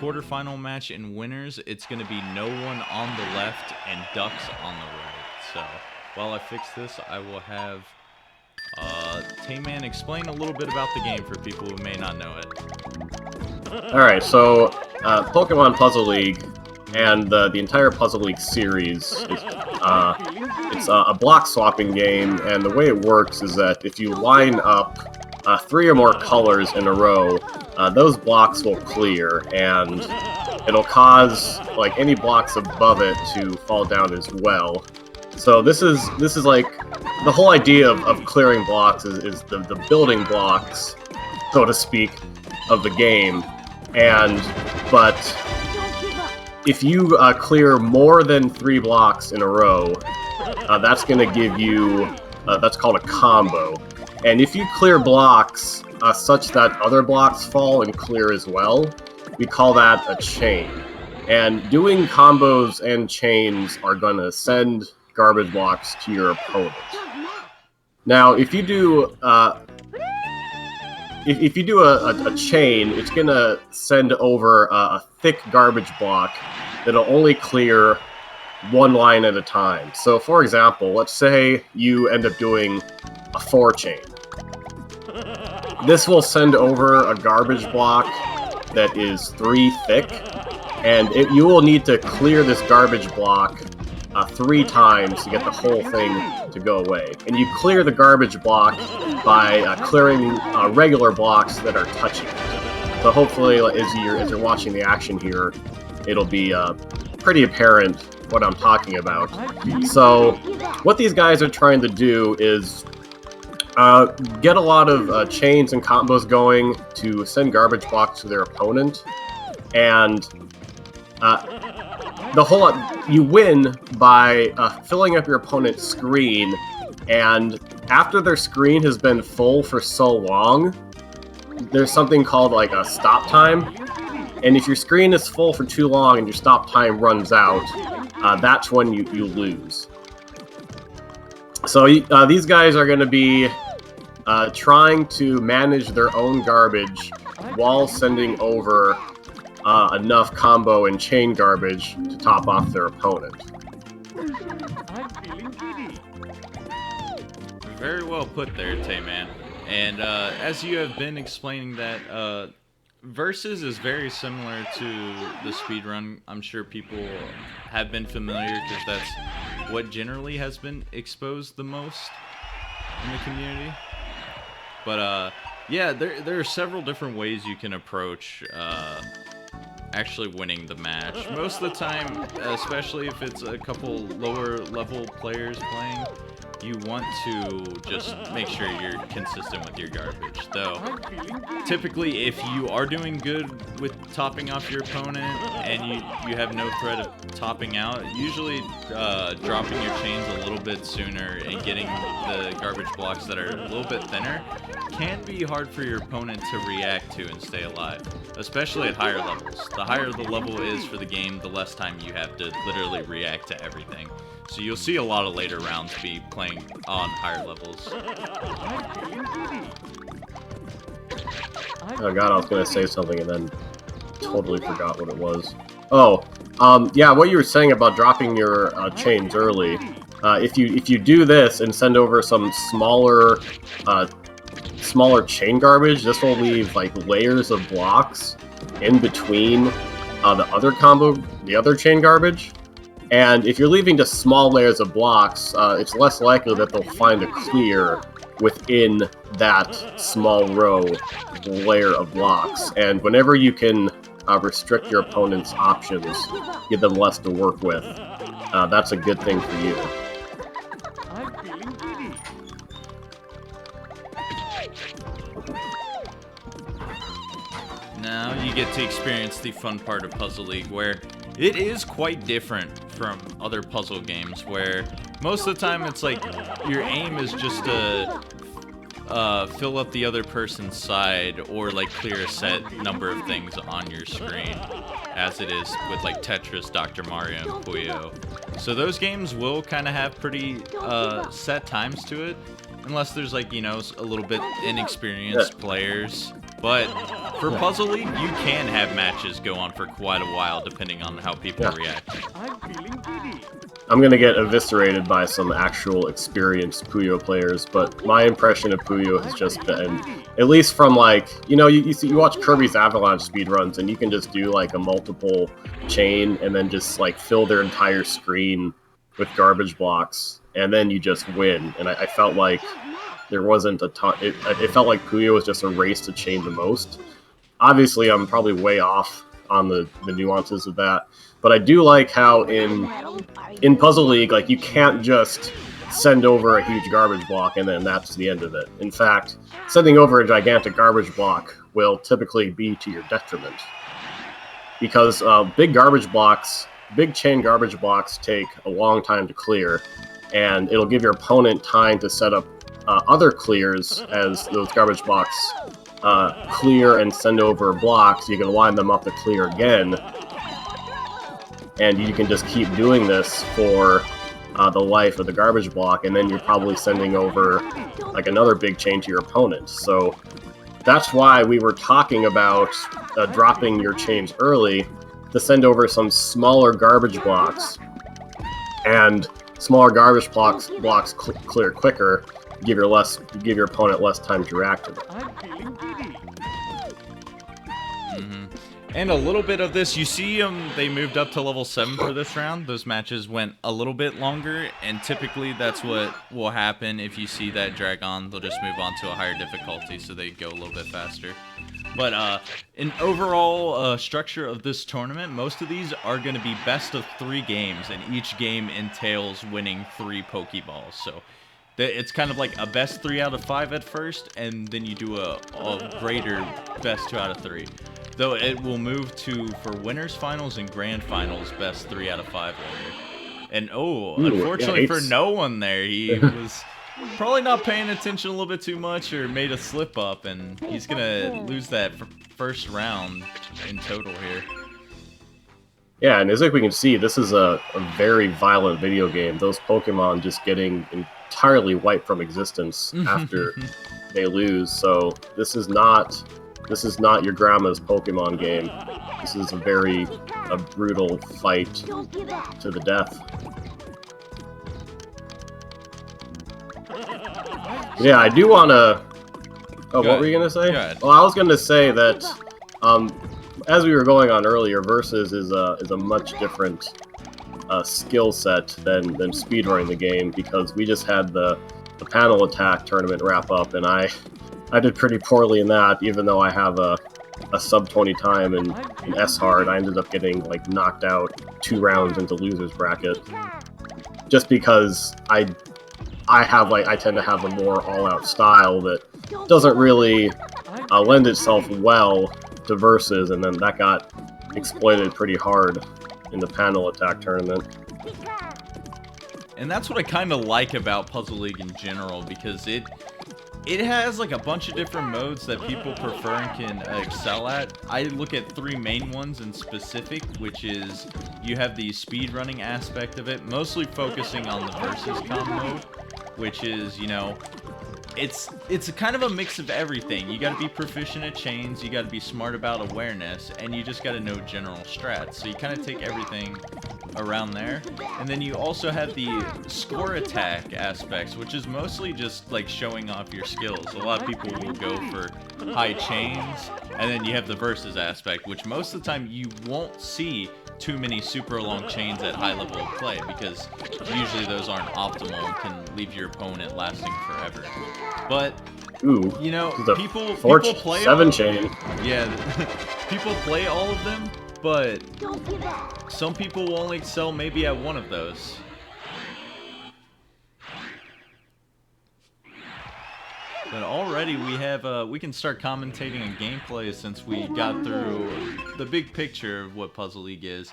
quarterfinal match in winners, it's going to be no one on the left and ducks on the right. So while I fix this, I will have Tayman explain a little bit about the game for people who may not know it. Alright, so Pokemon Puzzle League and the entire Puzzle League series is it's a block swapping game, and the way it works is that if you line up 3 or more colors in a row, those blocks will clear, and it'll cause like any blocks above it to fall down as well. So this is like the whole idea of clearing blocks is the building blocks, so to speak, of the game. But if you clear more than 3 blocks in a row, that's going to give you that's called a combo. And if you clear blocks such that other blocks fall and clear as well, we call that a chain. And doing combos and chains are going to send garbage blocks to your opponent. Now, if you do a chain, it's going to send over a thick garbage block that'll only clear 1 line at a time. So, for example, let's say you end up doing a 4 chain. This will send over a garbage block that is 3 thick, and you will need to clear this garbage block 3 times to get the whole thing to go away. And you clear the garbage block by clearing regular blocks that are touching it. So hopefully, as you're watching the action here, it'll be pretty apparent what I'm talking about. So what these guys are trying to do is get a lot of chains and combos going to send garbage blocks to their opponent, and you win by filling up your opponent's screen, and after their screen has been full for so long, there's something called like a stop time. And if your screen is full for too long and your stop time runs out, that's when you lose. So these guys are going to be trying to manage their own garbage while sending over enough combo and chain garbage to top off their opponent. Very well put there, Tayman. And as you have been explaining that, Versus is very similar to the speedrun. I'm sure people have been familiar because that's what generally has been exposed the most in the community. But yeah, there are several different ways you can approach actually winning the match. Most of the time, especially if it's a couple lower level players playing, you want to just make sure you're consistent with your garbage. Though, typically, if you are doing good with topping off your opponent and you have no threat of topping out, usually dropping your chains a little bit sooner and getting the garbage blocks that are a little bit thinner can be hard for your opponent to react to and stay alive, especially at higher levels. The higher the level is for the game, the less time you have to literally react to everything. So you'll see a lot of later rounds be playing on higher levels. Oh god, I was gonna say something and then totally forgot what it was. Oh, yeah, what you were saying about dropping your chains early. If you do this and send over some smaller chain garbage, this will leave like layers of blocks in between the other chain garbage. And if you're leaving just small layers of blocks, it's less likely that they'll find a clear within that small layer of blocks. And whenever you can restrict your opponent's options, give them less to work with, that's a good thing for you. Now you get to experience the fun part of Puzzle League, where it is quite different from other puzzle games, where most of the time it's like your aim is just to fill up the other person's side or like clear a set number of things on your screen, as it is with like Tetris, Dr. Mario, and Puyo. So those games will kind of have pretty set times to it, unless there's like, you know, a little bit inexperienced players. But for Puzzle League, you can have matches go on for quite a while depending on how people react. I'm gonna get eviscerated by some actual experienced Puyo players, but my impression of Puyo has just been, at least from like, you know, you watch Kirby's Avalanche speedruns and you can just do like a multiple chain and then just like fill their entire screen with garbage blocks, and then you just win. And I felt like there wasn't a ton, it felt like Puyo was just a race to chain the most. Obviously, I'm probably way off on the nuances of that, but I do like how in Puzzle League, like, you can't just send over a huge garbage block and then that's the end of it. In fact, sending over a gigantic garbage block will typically be to your detriment, because big chain garbage blocks take a long time to clear, and it'll give your opponent time to set up other clears as those garbage blocks clear and send over blocks. You can line them up to clear again, and you can just keep doing this for the life of the garbage block, and then you're probably sending over like another big chain to your opponent. So that's why we were talking about dropping your chains early to send over some smaller garbage blocks, and smaller garbage blocks clear quicker, give your opponent less time to react to them. And a little bit of this, you see they moved up to level 7 for this round. Those matches went a little bit longer, and typically that's what will happen if you see that drag on. They'll just move on to a higher difficulty, so they go a little bit faster. But in overall structure of this tournament, most of these are going to be best of 3 games, and each game entails winning 3 Pokeballs. So it's kind of like a best 3 out of 5 at first, and then you do a greater best 2 out of 3. Though it will move to, for winners finals and grand finals, best 3 out of 5 later. And unfortunately for no one there, he was probably not paying attention a little bit too much, or made a slip up, and he's gonna lose that first round in total here. Yeah, and as like we can see, this is a very violent video game. Those Pokemon just getting entirely wiped from existence after they lose. So this is not your grandma's Pokemon game. This is a brutal fight to the death. Yeah, I do want to... Oh, what were you going to say? Well, I was going to say that, as we were going on earlier, Versus is a much different skill set than speedrunning the game, because we just had the panel attack tournament wrap up, and I did pretty poorly in that. Even though I have a sub 20 time in S-Hard, I ended up getting like knocked out 2 rounds into loser's bracket, just because I tend to have a more all-out style that doesn't really lend itself well to Versus, and then that got exploited pretty hard in the panel attack tournament. And that's what I kind of like about Puzzle League in general, because it has like a bunch of different modes that people prefer and can excel at. I look at 3 main ones in specific, which is you have the speedrunning aspect of it, mostly focusing on the Versus Com mode, which is, you know, it's a kind of a mix of everything. You gotta be proficient at chains, you gotta be smart about awareness, and you just gotta know general strats. So you kind of take everything around there. And then you also have the score attack aspects, which is mostly just like showing off your skills. A lot of people will go for high chains, and then you have the Versus aspect, which most of the time you won't see too many super long chains at high level of play, because usually those aren't optimal and can leave your opponent lasting forever. But you know, people play 7 chain. Yeah, people play all of them, but some people will only excel maybe at one of those. But already we have we can start commentating on gameplay, since we got through the big picture of what Puzzle League is.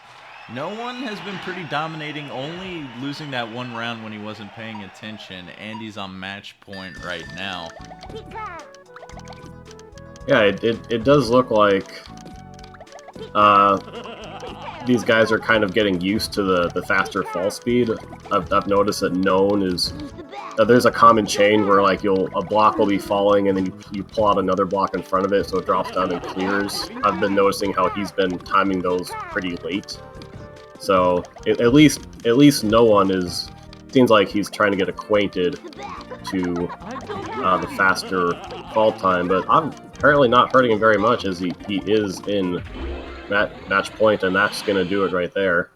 No one has been pretty dominating, only losing that 1 round when he wasn't paying attention. Andy's on match point right now. Yeah, it does look like these guys are kind of getting used to the faster fall speed. I've noticed that N00ne is there's a common chain where like a block will be falling and then you pull out another block in front of it so it drops down and clears. I've been noticing how he's been timing those pretty late. So at least no one is. Seems like he's trying to get acquainted to the faster fall time, but I'm apparently not hurting him very much as he is in match point, and that's gonna do it right there.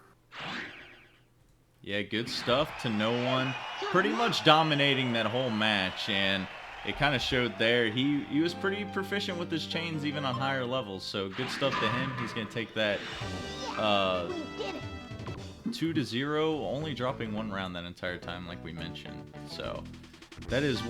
Yeah, good stuff to N00ne. Pretty much dominating that whole match, and it kind of showed there. He was pretty proficient with his chains even on higher levels, so good stuff to him. He's going to take that 2-0, only dropping one round that entire time like we mentioned. So that is